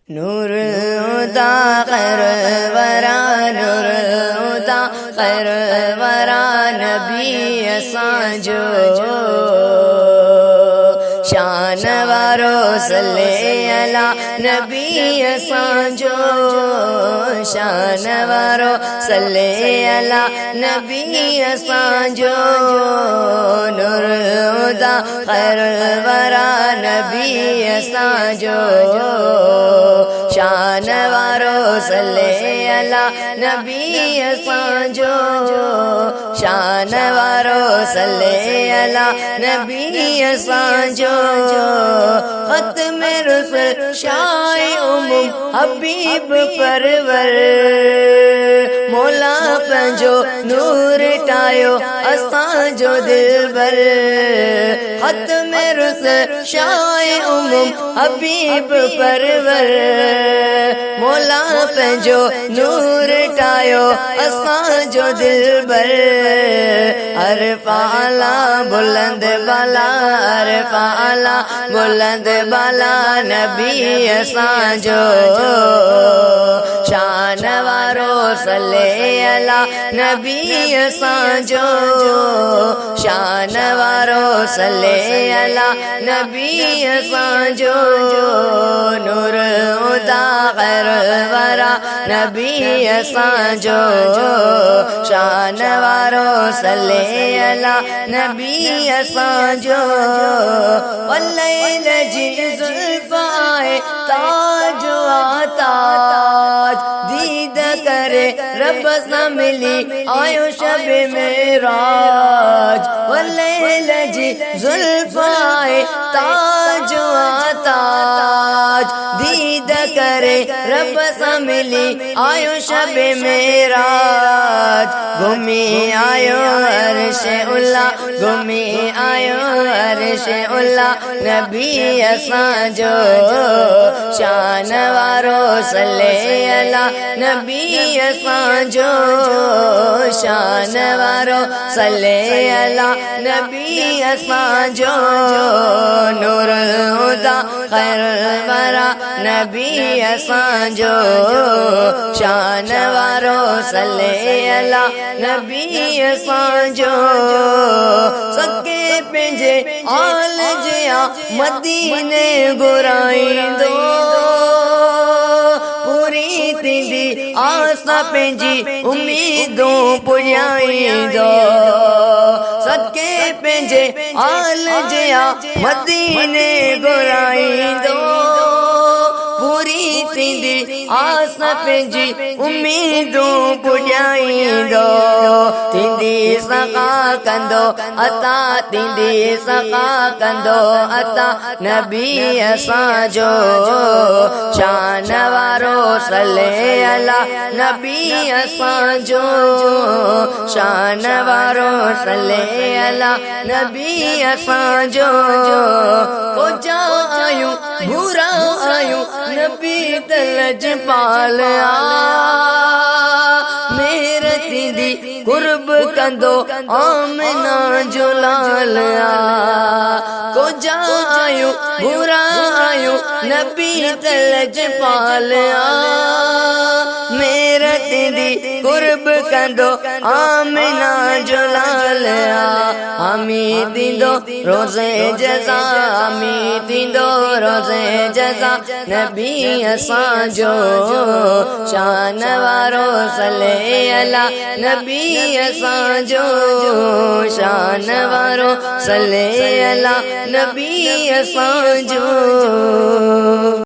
Norul Hoda Kherul Wara, Norul Hoda Kherul Wara Nabi Asanjho. शान वारो सल्ले अला नबी असांजो, शान वारो सल्ले अला नबी असांजो. नूरुल हुदा खैरुल वरा नबी असांजो, शान वारो सल्ले अला नबी असांजो, शान वारो सल्ले अला नबी असांजो. खत्म रुsul शाए उमुम हबीब परवर, मौला पंहिंजो नूर ठाहियो असांजो दिलबर. खत्म रुsul शाए उमुम हबीब परवर, मौला पंहिंजो नूर ठाहियो असांजो दिलबर. अरफा आला बुलंद बाला, अरफा आला बुलंद बाला नबी असांजो, शान वारो सल्ले अला नबी असांजो, शान वारो सल्ले अला नबी असांजो. नूरुल हुदा खैरुल वरा नबी असांजो, शान वारो सल्ले अला नबी असांजो. वल्लैल जी ज़ुल्फ़ाए ताज ताज, दीद करे रब सां मिली आयो शब मेराज. वल्लैल जी ज़ुल्फ़ाए ताज ताज, दीद करे रब सां मिली आयो शब मेराज. घुमी आयो अर्श उला, घुमी आयो अर्श उला नबी असांजो, शान वारो सल्ले अला नबी असांजो, शान वारो सल्ले अला नबी असांजो. नूरुल हुदा खैरुल वरा नबी असांजो, शान वारो सल्ले अला नबी असांजो. सके पंहिंजे आल जिया मदीने घुराईंदो, पूरी थींदी आस पंहिंजी उम्मीदूं पुॼाईंदो. सके पंहिंजे आल जिया मदीने घुराईंदो, पूरी थींदी आस पंहिंजी उम्मीदूं पुॼाईंदो. थींदी सका कंदो अता, थींदी सका कंदो अता नबी असांजो, शान वारो सल्ले अला नबी असांजो, शान वारो सल्ले अला नबी असांजो. कोजा आयूं बुरा आयूं नबी तलज पाल आ, मेर थींदी कुर्ब कंदो आमना जो लाल आ. कोजा आयूं बुरा आयूं नबी तलज पाल आ, मेर थींदी कुर्ब कंदो आमना जो लाल आ. हामी थींदो रोज़े जज़ा, हामी थींदो रोज़े जज़ा नबी असांजो, शान वारो सल्ले अला नबी असांजो, शान वारो सल्ले अला नबी असांजो.